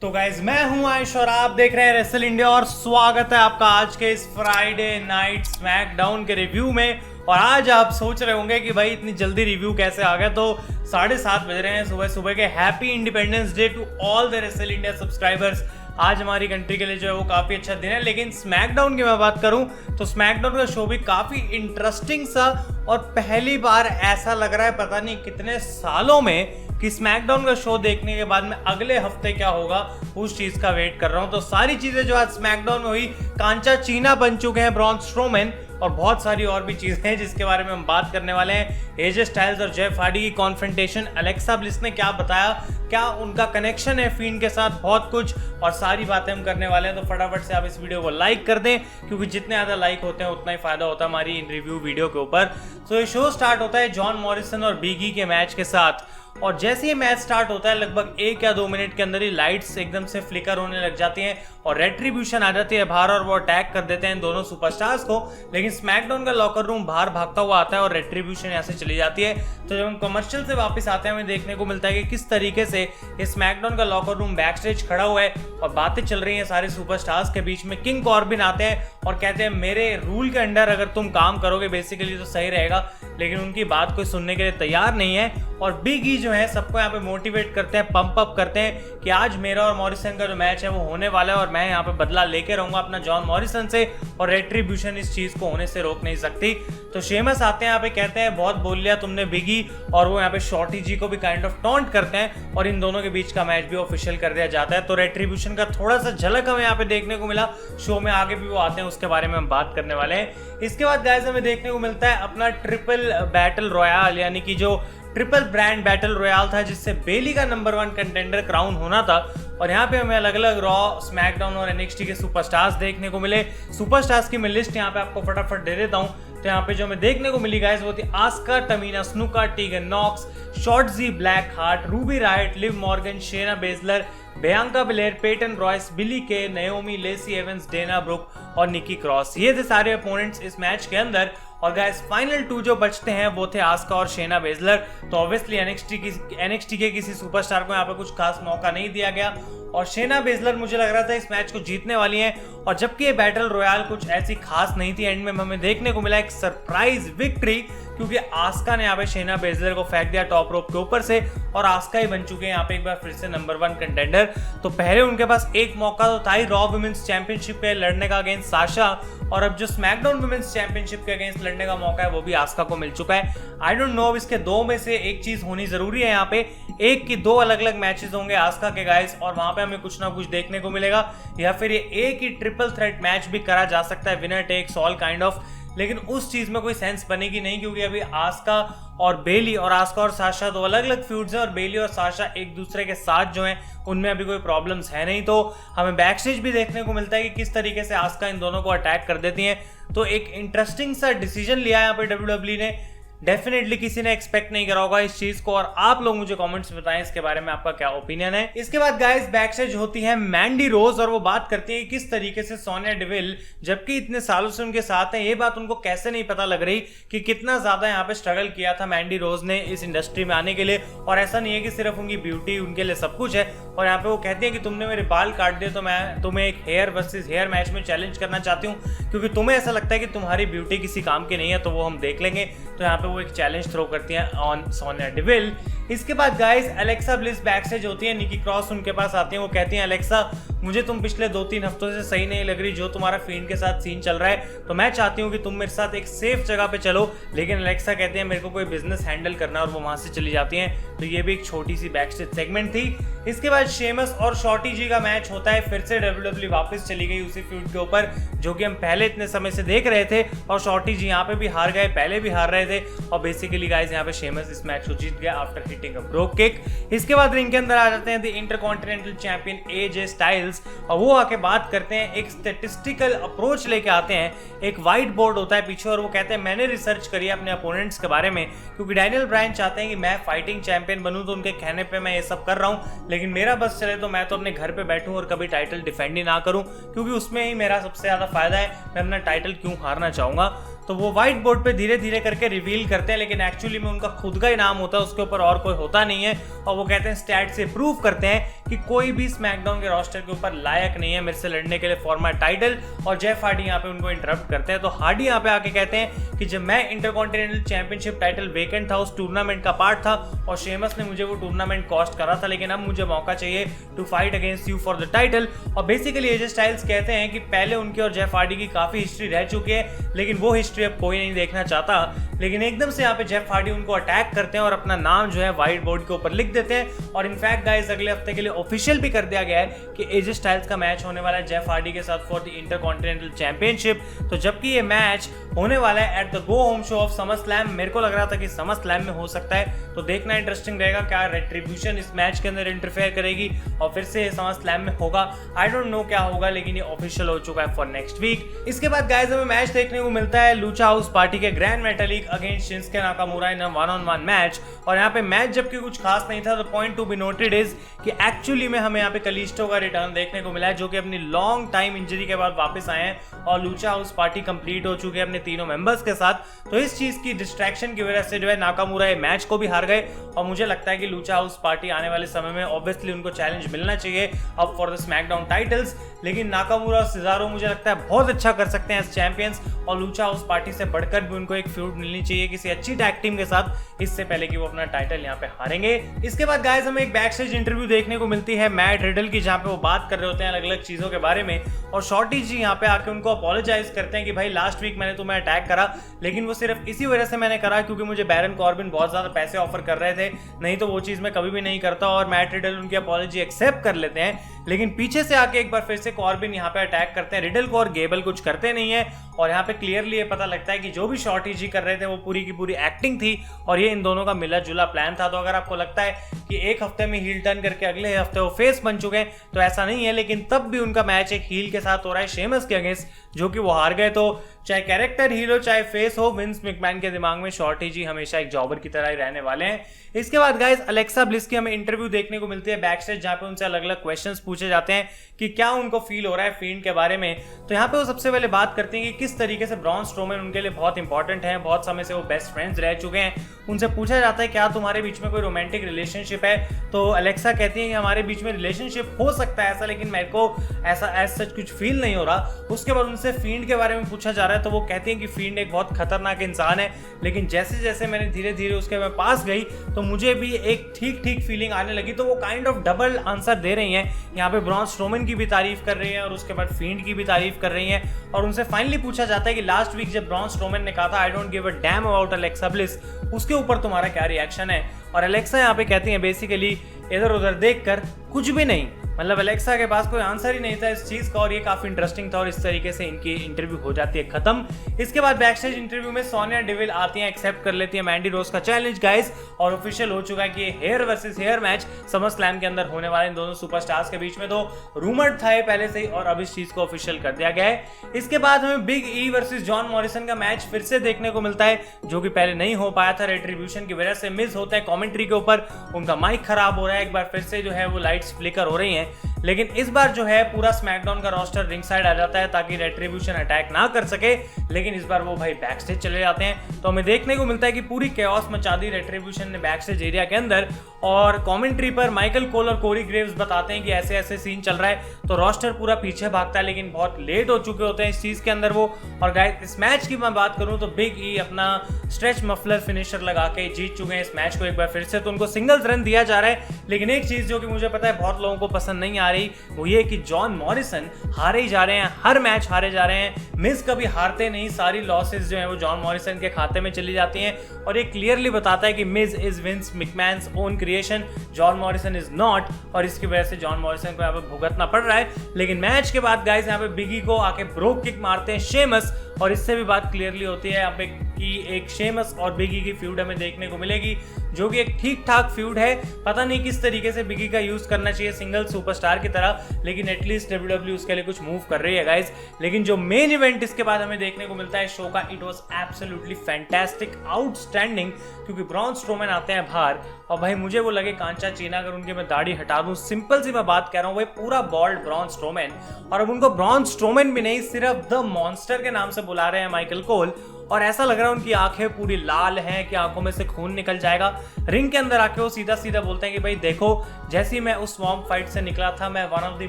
तो गाइज मैं हूं आयुष और आप देख रहे हैं रेसल इंडिया और स्वागत है आपका आज के इस फ्राइडे नाइट स्मैकडाउन के रिव्यू में। और आज आप सोच रहे होंगे कि भाई इतनी जल्दी रिव्यू कैसे आ गया। तो 7:30 बज रहे हैं सुबह सुबह के। Happy independence day to all the wrestle India subscribers. आज हमारी कंट्री के लिए जो है वो काफ़ी अच्छा दिन है। लेकिन स्मैकडाउन की मैं बात करूं तो स्मैकडाउन का शो भी काफ़ी इंटरेस्टिंग सा और पहली बार ऐसा लग रहा है पता नहीं कितने सालों में कि स्मैकडाउन का शो देखने के बाद में अगले हफ्ते क्या होगा उस चीज़ का वेट कर रहा हूं। तो सारी चीज़ें जो आज स्मैकडाउन में हुई, कांचा चीना बन चुके हैं ब्रॉन स्ट्रोमैन और बहुत सारी और भी चीजें हैं जिसके बारे में हम बात करने वाले हैं। एजे स्टाइल्स और जेफ हार्डी की कॉन्फ्रंटेशन, अलेक्सा ब्लिस ने क्या बताया, क्या उनका कनेक्शन है फीन के साथ, बहुत कुछ और सारी बातें हम करने वाले हैं। तो फटाफट से आप इस वीडियो को लाइक कर दें क्योंकि जितने ज़्यादा लाइक होते हैं उतना ही फायदा होता है हमारी इन रिव्यू वीडियो के ऊपर। तो ये शो स्टार्ट होता है जॉन मॉरिसन और बिग ई के मैच के साथ और जैसे ही मैच स्टार्ट होता है लगभग 1 या 2 मिनट के अंदर ही लाइट्स एकदम से फ्लिकर होने लग जाती हैं और रेट्रीब्यूशन आ जाती है बाहर और वो अटैक कर देते हैं दोनों सुपरस्टार्स को। लेकिन स्मैकडाउन का लॉकर रूम बाहर भागता हुआ आता है और रेट्रीब्यूशन यहाँ से चली जाती है। तो जब हम कमर्शियल से वापस आते हैं हमें देखने को मिलता है कि किस तरीके से ये स्मैकडाउन का लॉकर रूम बैक स्टेज खड़ा हुआ है और बातें चल रही हैं सारे सुपरस्टार्स के बीच में। किंग कॉर्बिन आते हैं और कहते हैं मेरे रूल के अंडर अगर तुम काम करोगे बेसिकली तो सही रहेगा, लेकिन उनकी बात कोई सुनने के लिए तैयार नहीं है। और बिग ई जो है सबको यहाँ पे मोटिवेट करते हैं, पंप अप करते हैं कि आज मेरा और मॉरिसन का जो मैच है वो होने वाला है और मैं यहाँ पे बदला लेके रहूंगा अपना जॉन मॉरिसन से और रेट्रीब्यूशन इस चीज को होने से रोक नहीं सकती। तो शेमस आते हैं यहाँ पे, कहते हैं बहुत बोल लिया तुमने बिग ई, और वो यहाँ पे शॉर्टी जी को भी काइंड ऑफ टॉन्ट करते हैं और इन दोनों के बीच का मैच भी ऑफिशियल कर दिया जाता है। तो रेट्रीब्यूशन का थोड़ा सा झलक हमें यहाँ पे देखने को मिला। शो में आगे भी वो आते हैं, उसके बारे में हम बात करने वाले हैं। इसके बाद गाइस हमें देखने को मिलता है अपना ट्रिपल बैटल रॉयल, यानी कि जो ट्रिपल ब्रांड बैटल रॉयल था जिससे बेली का नंबर 1 कंटेंडर क्राउन होना था। और यहाँ पे हमें अलग अलग रॉ, स्मैकडाउन और एनएक्सटी के सुपरस्टार्स देखने को मिले। सुपरस्टार्स की मैं लिस्ट यहाँ पे आपको फटाफट दे देता हूँ। तो यहाँ पे जो हमें देखने को मिली गाइस वो थी Asuka, Tamina Snuka, Tegan Nox, Shotzi Blackheart, Ruby Riott, Liv Morgan, Shayna Baszler, Bianca Belair, Peyton Royce, Billie Kay, Naomi, Lacey Evans, Dana Brooke और निकी क्रॉस। ये थे सारे अपोनेंट्स इस मैच के अंदर। और गाइस फाइनल 2 जो बचते हैं वो थे आस्का और शेना बेजलर। तो ऑब्वियसली एनएक्सटी के किसी सुपरस्टार को यहाँ पे कुछ खास मौका नहीं दिया गया और शेना बेजलर मुझे लग रहा था इस मैच को जीतने वाली हैं। और जबकि ये बैटल रॉयल कुछ ऐसी खास नहीं थी, एंड में हमें देखने को मिला एक सरप्राइज विक्ट्री क्योंकि आस्का ने यहाँ पे शेना बेजलर को फेंक दिया टॉप रोप के ऊपर से और आस्का ही बन चुके हैं यहाँ पे एक बार फिर से नंबर 1 कंटेंडर। तो पहले उनके पास एक मौका तो था ही रॉ वुमेन्स चैंपियनशिप पे लड़ने का अगेंस्ट साशा, और अब जो स्मैकडाउन वुमेन्स चैंपियनशिप के अगेंस्ट लड़ने का मौका है वो भी आस्का को मिल चुका है। आई डोंट नो, अब इसके 2 में से एक चीज होनी जरूरी है। यहाँ पे एक की 2 अलग अलग मैचेस होंगे आस्का के गाइस और वहां पे हमें कुछ ना कुछ देखने को मिलेगा, या फिर ये एक ही ट्रिपल थ्रेट मैच भी करा जा सकता है, winner takes all kind of. लेकिन उस चीज में कोई सेंस बनेगी नहीं क्योंकि अभी आस्का और बेली, और आस्का और साशा दो अलग अलग फ्यूड्स हैं और बेली और साशा एक दूसरे के साथ जो हैं उनमें अभी कोई प्रॉब्लम्स है नहीं। तो हमें बैक स्टेज भी देखने को मिलता है कि किस तरीके से आस्का इन दोनों को अटैक कर देती हैं। तो एक इंटरेस्टिंग सा डिसीजन लिया यहाँ पे डब्ल्यूडब्ल्यू ने। डेफिनेटली किसी ने एक्सपेक्ट नहीं करा होगा इस चीज को और आप लोग मुझे कमेंट्स में बताएं इसके बारे में आपका क्या ओपिनियन है। इसके बाद गाइस बैक स्टेज होती है मैंडी रोज और वो बात करती है किस तरीके से सोनिया डेविल, जबकि इतने सालों से उनके साथ हैं, ये बात उनको कैसे नहीं पता लग रही कि कितना ज्यादा यहाँ पे स्ट्रगल किया था मैंडी रोज ने इस इंडस्ट्री में आने के लिए। और ऐसा नहीं है कि सिर्फ उनकी ब्यूटी उनके लिए सब कुछ है। और यहाँ पे वो कहती है कि तुमने मेरे बाल काट दिए तो मैं तुम्हें एक हेयर वर्सेस हेयर मैच में चैलेंज करना चाहती हूँ क्योंकि तुम्हें ऐसा लगता है कि तुम्हारी ब्यूटी किसी काम की नहीं है, तो वो हम देख लेंगे। तो यहाँ पे वो एक चैलेंज थ्रो करती हैं ऑन सोनिया डेविल। इसके बाद guys Alexa bliss back stage होती है, निकी क्रॉस उनके पास आती हैं। वो कहती हैं अलेक्सा मुझे तुम पिछले 2-3 हफ्तों से सही नहीं लग रही, जो तुम्हारा फीन के साथ सीन चल रहा है, तो मैं चाहती हूँ कि तुम मेरे साथ एक सेफ जगह पे चलो। लेकिन अलेक्सा कहती है मेरे को कोई बिजनेस हैंडल करना और वो वहां से चली जाती हैं। तो ये भी एक छोटी सी बैक स्टेज सेगमेंट थी। इसके बाद शेमस और शॉर्टी जी का मैच होता है, फिर से डब्ल्यूडब्ल्यू वापस चली गई उसी फ्यूड के ऊपर जो कि हम पहले इतने समय से देख रहे थे और शॉर्टी जी यहाँ पे भी हार गए, पहले भी हार रहे थे और बेसिकली गाइस यहाँ पे शेमस इस मैच को जीत गया after hitting a brogue kick. इसके बाद रिंग के अंदर आ जाते हैं the intercontinental champion AJ Styles और वो आके बात करते हैं, एक स्टैटिस्टिकल अप्रोच लेके आते हैं। एक व्हाइट बोर्ड होता है पीछे और वो कहते हैं मैंने रिसर्च करी अपने अपोनेंट्स के बारे में क्योंकि डैनियल ब्रायन चाहते हैं कि मैं फाइटिंग चैंपियन बनूं, तो उनके कहने पे मैं ये सब कर रहा हूं। लेकिन मेरा बस चले तो मैं तो अपने घर पे बैठूं और कभी टाइटल डिफेंड ही ना करूं क्योंकि उसमें ही मेरा सबसे ज्यादा फायदा है, मैं अपना टाइटल क्यों हारना चाहूंगा। तो वो व्हाइट बोर्ड पे धीरे धीरे करके रिवील करते हैं, लेकिन एक्चुअली में उनका खुद का ही नाम होता है, उसके ऊपर और कोई होता नहीं है। और वो कहते हैं स्टैट से प्रूव करते हैं कि कोई भी स्मैकडाउन के रोस्टर के ऊपर लायक नहीं है मेरे से लड़ने के लिए फॉर माय टाइटल, और जेफ हार्डी यहाँ पे उनको इंटरप्ट करते हैं। तो हार्डी यहाँ पे आके कहते हैं कि जब मैं इंटरकॉन्टिनेंटल चैंपियनशिप टाइटल वेकेंट था, उस टूर्नामेंट का पार्ट था और शेमस ने मुझे वो टूर्नामेंट कॉस्ट करा था, लेकिन अब मुझे मौका चाहिए to fight against you for the title. और बेसिकली एजे स्टाइल्स कहते हैं कि पहले उनकी और जेफ हार्डी की काफी हिस्ट्री रह चुकी है, लेकिन वो हिस्ट्री अब कोई नहीं देखना चाहता। लेकिन एकदम से यहाँ पे जेफ हार्डी उनको अटैक करते हैं और अपना नाम जो है व्हाइट बोर्ड के ऊपर लिख देते हैं। और इनफैक्ट गाइस अगले हफ्ते के लिए ऑफिशियल भी कर दिया गया है कि एजे स्टाइल्स का मैच होने वाला है जेफ हार्डी के साथ फॉर द इंटरकॉन्टिनेंटल चैंपियनशिप। तो जबकि ये मैच होने वाला है at the go home show off summer slam, मेरे को लग रहा था कि समर स्लैम में हो सकता है, तो देखना इंटरेस्टिंग रहेगा क्या रेट्रीब्यूशन इस मैच के अंदर इंटरफेयर करेगी और फिर से समर स्लैम में होगा। आई डोंट नो क्या होगा, लेकिन ये ऑफिशियल हो चुका है फॉर नेक्स्ट वीक। इसके बाद गाइस हमें मैच देखने को मिलता है लूचा हाउस पार्टी के Gran Metalik against Shinsuke Nakamura in a 1-on-1 match. और यहाँ पे मैच जबकि कुछ खास नहीं था, तो point to be noted is कि एक्चुअली में हमें यहाँ पे कलिस्टो का रिटर्न देखने को मिला है, जो कि अपनी लॉन्ग टाइम इंजरी के बाद वापस आए हैं और लूचा हाउस पार्टी कंप्लीट हो चुकी है अपने तीनों मेंबर्स के साथ। तो इस चीज की डिस्ट्रैक्शन की वजह से जो है नाकामुरा ये मैच को भी हार गए और मुझे लगता है कि लूचा हाउस पार्टी आने वाले समय में ऑब्वियसली उनको चैलेंज मिलना चाहिए अब फॉर द स्मैकडाउन टाइटल्स। लेकिन नाकामुरा और सिजारो मुझे लगता है बहुत अच्छा कर सकते हैं एज चैंपियंस और लूचा हाउस पार्टी से बढ़कर भी उनको एक फ्यूड मिलनी चाहिए किसी अच्छी टैग टीम के साथ, इससे पहले कि वो अपना टाइटल यहाँ पे हारेंगे। इसके बाद गाइस हमें एक बैक स्टेज इंटरव्यू देखने को मिलती है मैट रिडल की, जहाँ पे वो बात कर रहे होते हैं अलग अलग चीजों के बारे में और शॉर्टी जी यहाँ पे आके उनको अपोलोजाइज करते हैं कि भाई लास्ट वीक मैंने तुम्हें अटैक करा, लेकिन वो सिर्फ इसी वजह से मैंने करा क्योंकि मुझे बैरन कॉर्बिन बहुत ज्यादा पैसे ऑफर कर रहे थे, नहीं तो वो चीज मैं कभी भी नहीं करता। और मैट रिडल उनकी अपॉलॉजी एक्सेप्ट कर लेते हैं, लेकिन पीछे से आके एक बार फिर से कॉर्बिन यहाँ पे अटैक करते हैं रिडल को और गेबल कुछ करते नहीं है। और यहाँ पे क्लियरली ये पता लगता है कि जो भी शॉर्टी जी कर रहे थे वो पूरी की पूरी एक्टिंग थी और ये इन दोनों का मिला जुला प्लान था। तो अगर आपको लगता है कि एक हफ्ते में हील टर्न करके अगले हफ्ते वो फेस बन चुके हैं, तो ऐसा नहीं है, लेकिन तब भी उनका मैच एक हील के साथ हो रहा है शेमस के अगेंस्ट, जो कि वो हार गए। तो चाहे कैरेक्टर हील हो चाहे फेस हो, विंस मैकमैन के दिमाग में शॉर्टी जी हमेशा एक जॉबर की तरह ही रहने वाले हैं। इसके बाद गाइस अलेक्सा ब्लिस की हमें इंटरव्यू देखने को मिलती है बैक स्टेज, जहाँ पे उनसे अलग अलग क्वेश्चंस पूछे जाते हैं कि क्या उनको फील हो रहा है फील्ड के बारे में। तो यहाँ पे वो सबसे पहले बात करती हैं कि किस तरीके से ब्रॉन स्ट्रोमैन उनके लिए बहुत इंपॉर्टेंट है, बहुत समय से वो बेस्ट फ्रेंड्स रह चुके हैं। उनसे पूछा जाता है क्या तुम्हारे बीच में कोई रोमांटिक रिलेशनशिप है, तो अलेक्सा कहती है कि हमारे बीच में रिलेशनशिप हो सकता है ऐसा, लेकिन मेरे को ऐसा एज सच कुछ फील नहीं हो रहा। उसके बाद उनसे फील्ड के बारे में पूछा जा रहा है, तो वो कहती है कि फील्ड एक बहुत खतरनाक इंसान है, लेकिन जैसे जैसे मैंने धीरे धीरे उसके मैं पास गई तो मुझे भी एक ठीक ठीक फीलिंग आने लगी। तो वो काइंड ऑफ डबल आंसर दे रही हैं, यहाँ पे ब्रॉन स्ट्रोमैन की भी तारीफ कर रही हैं और उसके बाद फील्ड की भी तारीफ कर रही हैं। और उनसे फाइनली पूछा जाता है कि लास्ट वीक जब ब्रॉन स्ट्रोमैन ने कहा था I don't give a damn about Alexa bliss, उसके ऊपर तुम्हारा क्या रिएक्शन है। और अलेक्सा यहाँ पे कहती है बेसिकली इधर उधर देखकर कुछ भी नहीं, मतलब अलेक्सा के पास कोई आंसर ही नहीं था इस चीज का और ये काफी इंटरेस्टिंग था और इस तरीके से इनकी इंटरव्यू हो जाती है खत्म। इसके बाद बैक स्टेज इंटरव्यू में सोनिया डेविल आती हैं, एक्सेप्ट कर लेती है मैंडी रोज का चैलेंज गाइस और ऑफिशियल हो चुका है कि ये hair versus hair match SummerSlam के अंदर होने वाले इन दोनों सुपरस्टार्स के बीच में। तो रूमर्ड था ये पहले से ही और अब इस चीज को ऑफिशियल कर दिया गया है। इसके बाद हमें big E versus John Morrison का मैच फिर से देखने को मिलता है, जो कि पहले नहीं हो पाया था रेट्रीब्यूशन की वजह से। मिस होता है कमेंट्री के ऊपर, उनका माइक खराब हो रहा है, एक बार फिर से जो है वो लाइट्स फ्लिकर हो रही हैं, लेकिन इस बार जो है पूरा स्मैकडाउन का रोस्टर रिंग साइड आ जाता है ताकि रेट्रीब्यूशन अटैक ना कर सके, लेकिन इस बार वो भाई बैक स्टेज चले जाते हैं। तो हमें देखने को मिलता है कि पूरी कैओस मचा दी रेट्रीब्यूशन ने बैक स्टेज एरिया के अंदर और कमेंट्री पर माइकल कोल और कोरी ग्रेव्स बताते हैं कि ऐसे ऐसे सीन चल रहा है। तो रोस्टर पूरा पीछे भागता है, लेकिन बहुत लेट हो चुके होते हैं इस चीज के अंदर वो। और गाइस इस मैच की मैं बात करूं तो बिग ई अपना स्ट्रेच मफलर फिनिशर लगा के जीत चुके हैं इस मैच को एक बार फिर से। तो उनको सिंगल्स रन दिया जा रहा है, लेकिन एक चीज जो कि मुझे पता है बहुत लोगों को पसंद नहीं आ रही वो ये कि जॉन मॉरिसन हारे ही जा रहे हैं, हर मैच हारे जा रहे हैं। मिस कभी हारते नहीं, सारी लॉसेस जो है वो जॉन मॉरिसन के खाते में चली जाती हैं और ये क्लियरली बताता है कि Miz is Vince McMahon's own creation, John Morrison is not, और इसकी वजह से जॉन मॉरिसन को यहाँ पे भुगतना पड़ रहा है। लेकिन मैच के बाद गाइस यहाँ पे बिगी को आके ब्रोक किक मारते हैं शेमस और इससे भी बात क्लियरली होती है यहाँ पे कि एक शेमस और बिगी की फ्यूड हमें देखने को मिलेगी, जो कि एक ठीक ठाक फ्यूड है। पता नहीं किस तरीके से बिगी का यूज करना चाहिए सिंगल सुपरस्टार की तरह, लेकिन एटलीस्ट डब्ल्यूडब्ल्यू उसके लिए कुछ मूव कर रही है गाइस। लेकिन जो मेन इवेंट इसके बाद हमें देखने को मिलता है शो का, it was absolutely fantastic, outstanding, क्योंकि ब्रॉन स्ट्रोमैन आते हैं बाहर और भाई मुझे वो लगे कांचा चीना अगर उनके मैं दाढ़ी हटा दूं, सिंपल सी मैं बात कह रहा हूं, वो पूरा बॉल्ड ब्रॉन स्ट्रोमैन। और अब उनको ब्रॉन स्ट्रोमैन भी नहीं, सिर्फ द मॉन्स्टर के नाम से बुला रहे हैं माइकल कोल। और ऐसा लग रहा है उनकी आंखें पूरी लाल हैं कि आंखों में से खून निकल जाएगा। रिंग के अंदर आके वो सीधा सीधा बोलते हैं कि भाई देखो, जैसे ही मैं उस स्वॉर्म फाइट से निकला था, मैं one of the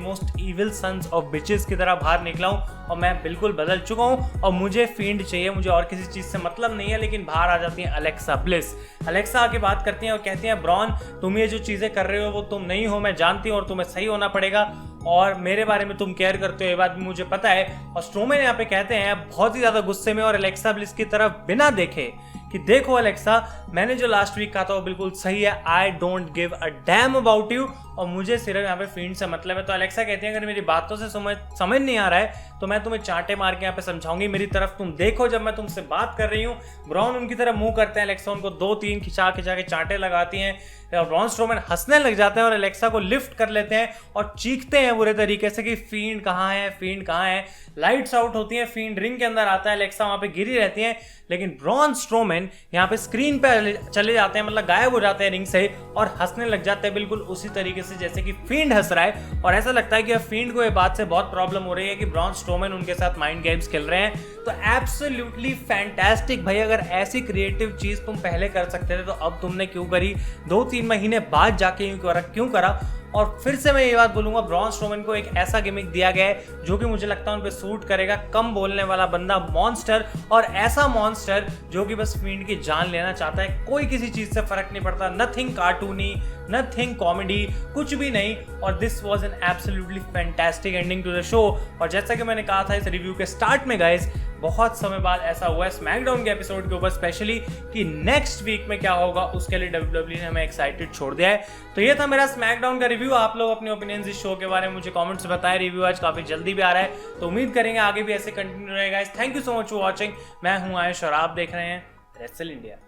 most evil sons of bitches की तरह बाहर निकला हूँ और मैं बिल्कुल बदल चुका हूँ और मुझे फील्ड चाहिए, मुझे और किसी चीज़ से मतलब नहीं है। लेकिन बाहर आ जाती है अलेक्सा ब्लिस। अलेक्सा आके बात करती हैं और कहती हैं, ब्रॉन तुम ये जो चीज़ें कर रहे हो वो तुम नहीं हो, मैं जानती हूँ, और तुम्हें सही होना पड़ेगा और मेरे बारे में तुम केयर करते हो, ये बात भी मुझे पता है। और स्ट्रोमैन यहाँ पे कहते हैं बहुत ही ज़्यादा गुस्से में और अलेक्सा ब्लिस की तरफ बिना देखे कि देखो अलेक्सा, मैंने जो लास्ट वीक कहा था वो बिल्कुल सही है, I don't give a damn about you, और मुझे सिर्फ यहाँ पे फील्ड से मतलब है। तो अलेक्सा कहती है अगर मेरी बातों से समझ नहीं आ रहा है तो मैं तुम्हें चांटे मार के यहाँ पे समझाऊंगी, मेरी तरफ तुम देखो जब मैं तुमसे बात कर रही हूँ। ब्रॉन उनकी तरफ मुंह करते हैं, अलेक्सा उनको 2-3 खिंचा के चांटे लगाती हैं और ब्रॉन स्ट्रोमैन हंसने लग जाते हैं और अलेक्सा को लिफ्ट कर लेते हैं और चीखते हैं बुरे तरीके से कि फील्ड कहाँ है, फील्ड कहाँ है। लाइट्स आउट होती हैं, फील्ड रिंग के अंदर आता है, अलेक्सा वहाँ पे गिरी रहती है, लेकिन ब्रॉन स्ट्रोमैन यहाँ पे स्क्रीन पे चले जाते हैं, मतलब गायब हो जाते हैं रिंग से और हंसने लग जाते हैं बिल्कुल उसी तरीके से जैसे कि फील्ड हंस रहा है। और ऐसा लगता है कि फील्ड को ये बात से बहुत प्रॉब्लम हो रही है कि ब्रॉन स्ट्रोमैन उनके साथ माइंड गेम्स खेल रहे हैं। तो एब्सोल्युटली फैंटास्टिक भाई, अगर ऐसी क्रिएटिव चीज तुम पहले कर सकते थे तो अब तुमने क्यों करी, 2-3 महीने बाद जाके क्यों करा। और फिर से मैं ये बात बोलूंगा, ब्रॉन स्ट्रोमैन को एक ऐसा गिमिक दिया गया है जो कि मुझे लगता है उन पे सूट करेगा, कम बोलने वाला बंदा, मॉन्स्टर, और ऐसा मॉन्स्टर जो कि बस फील्ड की जान लेना चाहता है, कोई किसी चीज से फर्क नहीं पड़ता, नथिंग कार्टूनी, नथिंग कॉमेडी, कुछ भी नहीं। और this was an absolutely fantastic ending to the show. और जैसा कि मैंने कहा था इस रिव्यू के स्टार्ट में गाइस, बहुत समय बाद ऐसा हुआ है स्मैकडाउन के एपिसोड के ऊपर स्पेशली कि नेक्स्ट वीक में क्या होगा उसके लिए WWE ने हमें एक्साइटेड छोड़ दिया है। तो ये था मेरा स्मैकडाउन का रिव्यू। आप लोग अपने ओपिनियंस इस शो के बारे में मुझे कमेंट्स में बताएं। रिव्यू आज काफी जल्दी भी आ रहा है तो उम्मीद करेंगे आगे भी ऐसे कंटिन्यू रहेगा। Thank you so much for watching. मैं हूं आयुष और आप देख रहे हैं रेसल इंडिया।